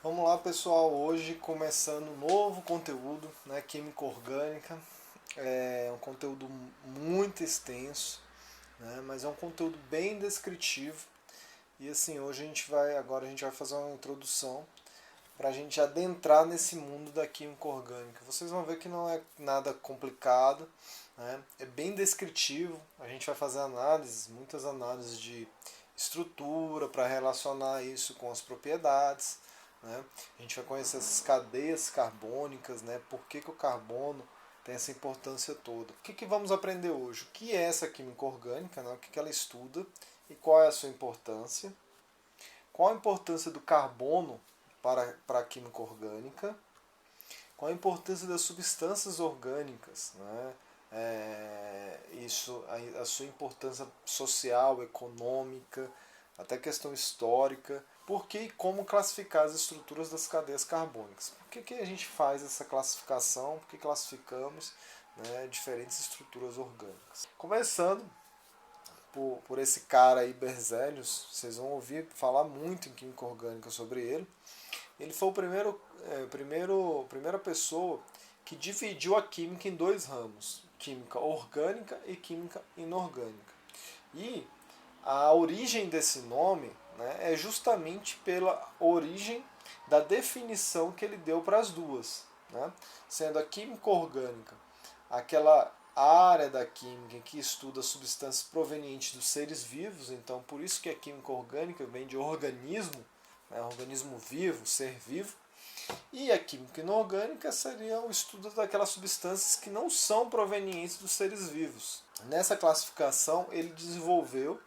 Vamos lá, pessoal, hoje começando um novo conteúdo, né, química orgânica. É um conteúdo muito extenso, né, mas é um conteúdo bem descritivo. E assim, agora a gente vai fazer uma introdução para a gente adentrar nesse mundo da química orgânica. Vocês vão ver que não é nada complicado, né, é bem descritivo. A gente vai fazer muitas análises de estrutura para relacionar isso com as propriedades. Né? A gente vai conhecer essas cadeias carbônicas, né? Por que o carbono tem essa importância toda. O que vamos aprender hoje? O que é essa química orgânica, né? O que ela estuda e qual é a sua importância? Qual a importância do carbono para a química orgânica? Qual a importância das substâncias orgânicas? Né? A sua importância social, econômica, até questão histórica, por que e como classificar as estruturas das cadeias carbônicas. Por que a gente faz essa classificação, por que classificamos, né, diferentes estruturas orgânicas. Começando por esse cara aí, Berzelius, vocês vão ouvir falar muito em química orgânica sobre ele. Ele foi a primeira pessoa que dividiu a química em dois ramos, química orgânica e química inorgânica. E a origem desse nome, né, é justamente pela origem da definição que ele deu para as duas. Né? Sendo a química orgânica aquela área da química que estuda substâncias provenientes dos seres vivos, então por isso que a química orgânica vem de organismo, né, organismo vivo, ser vivo, e a química inorgânica seria o estudo daquelas substâncias que não são provenientes dos seres vivos. Nessa classificação ele desenvolveu,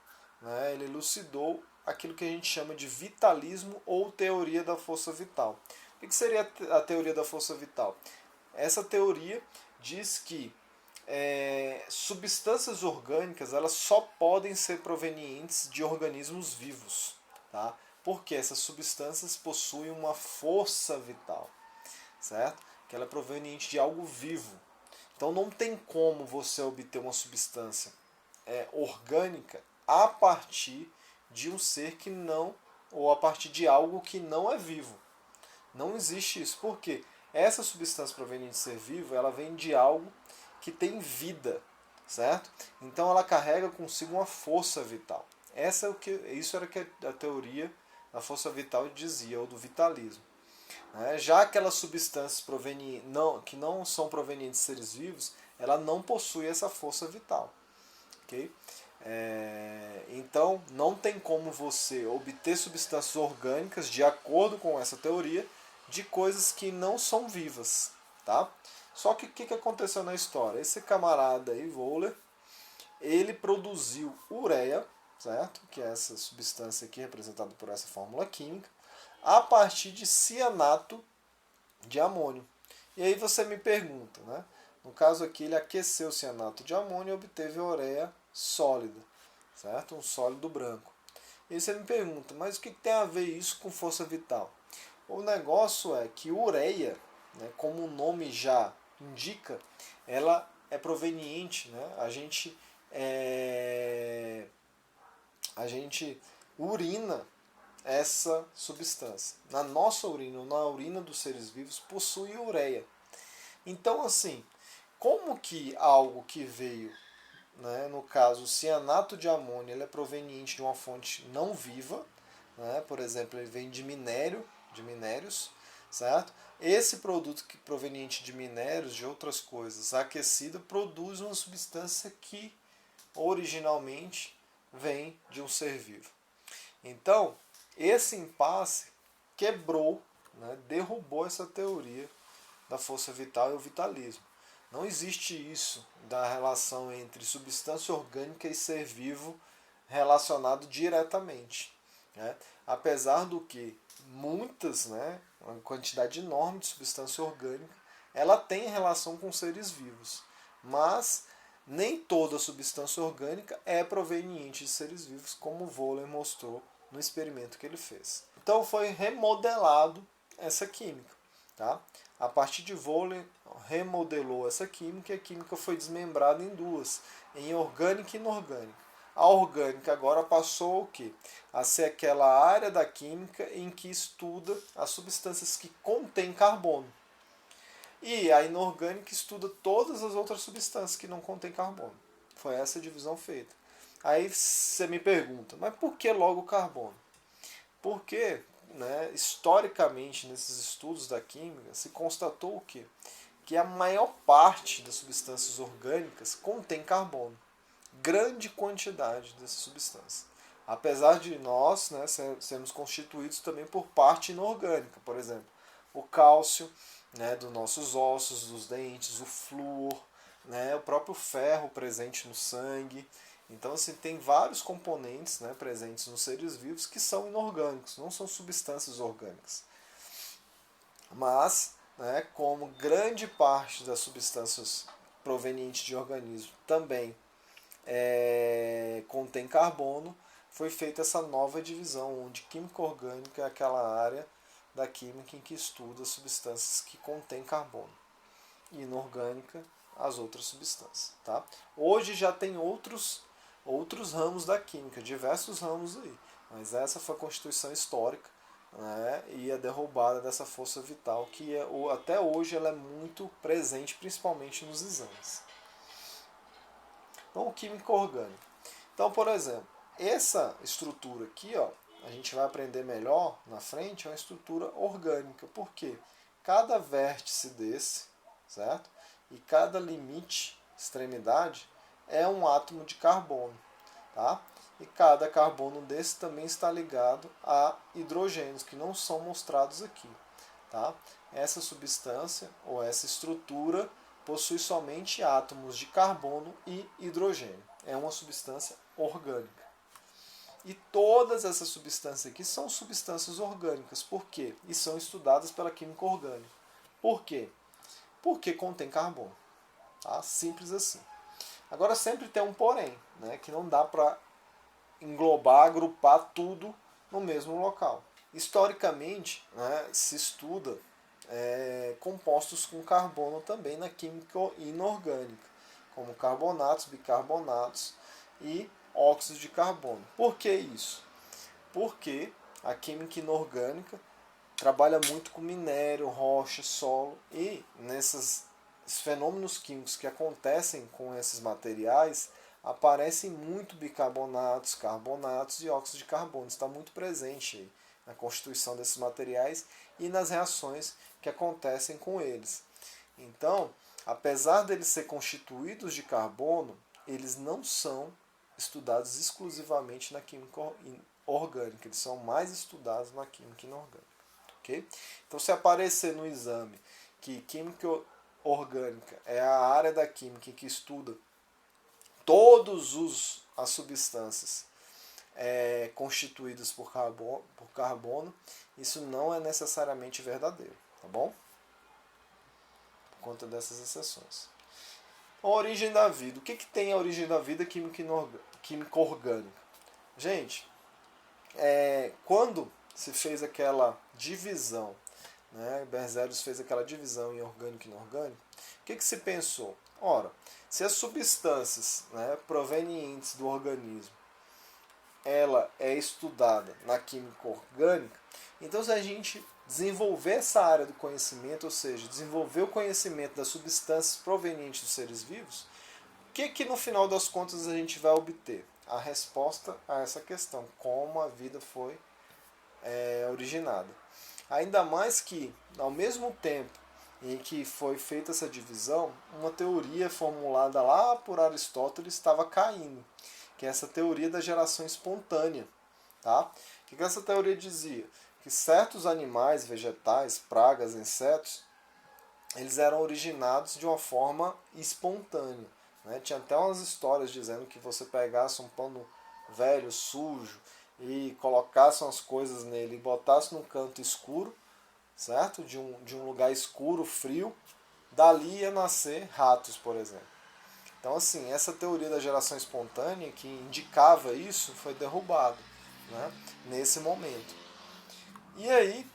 né, ele elucidou aquilo que a gente chama de vitalismo ou teoria da força vital. O que seria a teoria da força vital? Essa teoria diz que substâncias orgânicas elas só podem ser provenientes de organismos vivos, tá? Porque essas substâncias possuem uma força vital, certo? Que ela é proveniente de algo vivo. Então não tem como você obter uma substância orgânica a partir de um ser que não, ou a partir de algo que não é vivo. Não existe isso. Por quê? Essa substância proveniente de ser vivo, ela vem de algo que tem vida, certo? Então ela carrega consigo uma força vital. Isso era o que a teoria da força vital dizia, ou do vitalismo. Já aquelas substâncias que não são provenientes de seres vivos, ela não possui essa força vital. Okay? Então não tem como você obter substâncias orgânicas de acordo com essa teoria de coisas que não são vivas. Tá? Só que o que aconteceu na história? Esse camarada aí, Wöhler, ele produziu ureia, certo? Que é essa substância aqui representada por essa fórmula química, a partir de cianato de amônio. E aí você me pergunta, né? No caso aqui ele aqueceu o cianato de amônio e obteve a ureia sólida, certo? Um sólido branco. E aí você me pergunta, mas o que tem a ver isso com força vital? O negócio é que ureia, né, como o nome já indica, ela é proveniente, né? A gente urina essa substância. Na nossa urina, ou na urina dos seres vivos, possui ureia. Então, assim, como que algo que veio, né, no caso, o cianato de amônio, ele é proveniente de uma fonte não viva, né, por exemplo, ele vem de minérios, certo? Esse produto que proveniente de minérios, de outras coisas, aquecido, produz uma substância que originalmente vem de um ser vivo. Então, esse impasse quebrou, né, derrubou essa teoria da força vital e o vitalismo. Não existe isso da relação entre substância orgânica e ser vivo relacionado diretamente. Né? Apesar do que muitas, né, uma quantidade enorme de substância orgânica, ela tem relação com seres vivos. Mas nem toda substância orgânica é proveniente de seres vivos, como Wöhler mostrou no experimento que ele fez. Então foi remodelado essa química. Tá? A partir de Wöhler remodelou essa química e a química foi desmembrada em duas, em orgânica e inorgânica. A orgânica agora passou o quê? A ser aquela área da química em que estuda as substâncias que contêm carbono. E a inorgânica estuda todas as outras substâncias que não contêm carbono. Foi essa a divisão feita. Aí você me pergunta, mas por que logo o carbono? Porque, né, historicamente, nesses estudos da química, se constatou o quê? Que a maior parte das substâncias orgânicas contém carbono. Grande quantidade dessa substância. Apesar de nós, né, sermos constituídos também por parte inorgânica, por exemplo, o cálcio, né, dos nossos ossos, dos dentes, o flúor, né, o próprio ferro presente no sangue. Então, assim, tem vários componentes, né, presentes nos seres vivos que são inorgânicos, não são substâncias orgânicas. Mas, né, como grande parte das substâncias provenientes de organismo também contém carbono, foi feita essa nova divisão, onde química orgânica é aquela área da química em que estuda substâncias que contêm carbono, e inorgânica as outras substâncias. Tá? Hoje já tem outros ramos da química, diversos ramos aí, mas essa foi a constituição histórica, né, e a derrubada dessa força vital que até hoje ela é muito presente, principalmente nos exames. Então, química orgânica. Então, por exemplo, essa estrutura aqui, ó, a gente vai aprender melhor na frente, é uma estrutura orgânica. Por quê? Cada vértice desse, certo? E cada limite, extremidade, é um átomo de carbono, tá? E cada carbono desse também está ligado a hidrogênios, que não são mostrados aqui, tá? Essa substância, ou essa estrutura, possui somente átomos de carbono e hidrogênio. É uma substância orgânica. E todas essas substâncias aqui são substâncias orgânicas. Por quê? E são estudadas pela química orgânica. Por quê? Porque contém carbono. Tá? Simples assim. Agora sempre tem um porém, né? Que não dá para englobar, agrupar tudo no mesmo local. Historicamente, né, se estuda compostos com carbono também na química inorgânica, como carbonatos, bicarbonatos e óxidos de carbono. Por que isso? Porque a química inorgânica trabalha muito com minério, rocha, solo, e nesses fenômenos químicos que acontecem com esses materiais aparecem muito bicarbonatos, carbonatos e óxidos de carbono. Está muito presente aí na constituição desses materiais e nas reações que acontecem com eles. Então, apesar deles serem constituídos de carbono, eles não são estudados exclusivamente na química orgânica, eles são mais estudados na química inorgânica. Okay? Então, se aparecer no exame que química orgânica é a área da química que estuda todas as substâncias constituídas por carbono, isso não é necessariamente verdadeiro, tá bom? Por conta dessas exceções. A origem da vida. O que tem a origem da vida química orgânica? Gente, quando se fez aquela divisão, né, Berzelius fez aquela divisão em orgânico e inorgânico, o que se pensou? Ora, se as substâncias, né, provenientes do organismo ela é estudada na química orgânica, então se a gente desenvolver essa área do conhecimento, ou seja, desenvolver o conhecimento das substâncias provenientes dos seres vivos, o que no final das contas a gente vai obter? A resposta a essa questão, como a vida foi originada. Ainda mais que, ao mesmo tempo em que foi feita essa divisão, uma teoria formulada lá por Aristóteles estava caindo, que é essa teoria da geração espontânea. Tá? O que essa teoria dizia? Que certos animais, vegetais, pragas, insetos, eles eram originados de uma forma espontânea. Né? Tinha até umas histórias dizendo que você pegasse um pano velho, sujo, e colocasse umas coisas nele e botasse num canto escuro, certo? De um lugar escuro, frio, dali ia nascer ratos, por exemplo. Então, assim, essa teoria da geração espontânea que indicava isso foi derrubada, né, nesse momento. E aí,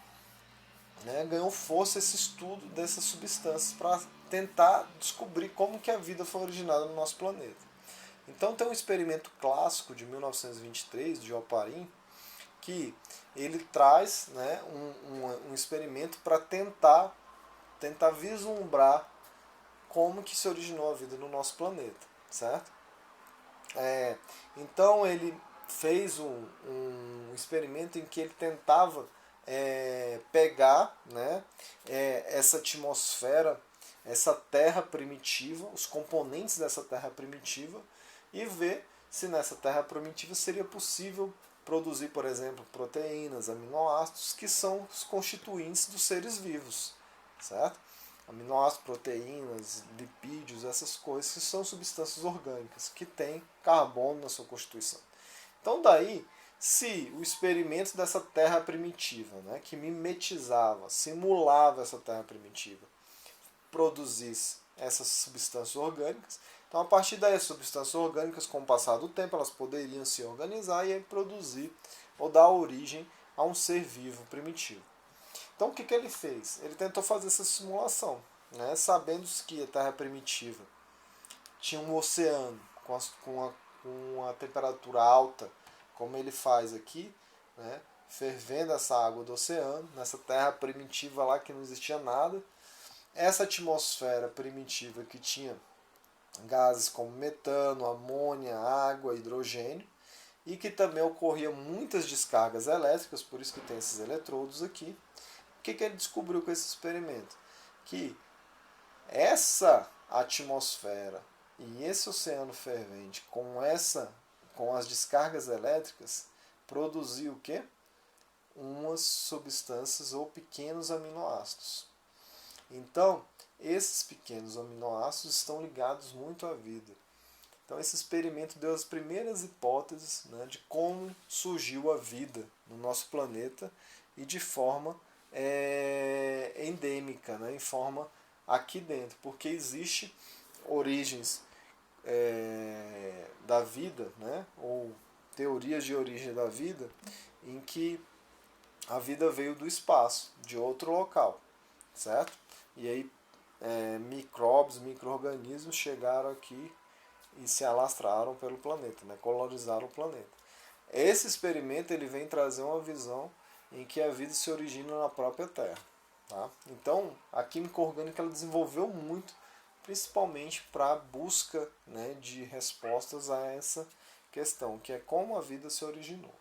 né, ganhou força esse estudo dessas substâncias para tentar descobrir como que a vida foi originada no nosso planeta. Então tem um experimento clássico de 1923 de Oparin, que ele traz, né, um experimento para tentar vislumbrar como que se originou a vida no nosso planeta, certo? Então ele fez um experimento em que ele tentava pegar, né, essa atmosfera, essa terra primitiva, os componentes dessa terra primitiva, e ver se nessa terra primitiva seria possível produzir, por exemplo, proteínas, aminoácidos, que são os constituintes dos seres vivos, certo? Aminoácidos, proteínas, lipídios, essas coisas que são substâncias orgânicas, que têm carbono na sua constituição. Então daí, se o experimento dessa terra primitiva, né, que mimetizava, simulava essa terra primitiva, produzisse essas substâncias orgânicas, então a partir daí as substâncias orgânicas, com o passar do tempo, elas poderiam se organizar e aí produzir ou dar origem a um ser vivo primitivo. Então o que ele fez? Ele tentou fazer essa simulação, né, sabendo que a Terra primitiva tinha um oceano com a temperatura alta, como ele faz aqui, né, fervendo essa água do oceano, nessa terra primitiva lá que não existia nada. Essa atmosfera primitiva que tinha gases como metano, amônia, água, hidrogênio, e que também ocorria muitas descargas elétricas, por isso que tem esses eletrodos aqui. O que ele descobriu com esse experimento? Que essa atmosfera e esse oceano fervente com as descargas elétricas produziu o quê? Umas substâncias ou pequenos aminoácidos. Então, esses pequenos aminoácidos estão ligados muito à vida. Então, esse experimento deu as primeiras hipóteses, né, de como surgiu a vida no nosso planeta e de forma endêmica, né, em forma aqui dentro, porque existe origens da vida, né, ou teorias de origem da vida, em que a vida veio do espaço, de outro local, certo? E aí micróbios, micro-organismos chegaram aqui e se alastraram pelo planeta, né? Colonizaram o planeta. Esse experimento ele vem trazer uma visão em que a vida se origina na própria Terra. Tá? Então, a química orgânica ela desenvolveu muito, principalmente para a busca, né, de respostas a essa questão, que é como a vida se originou.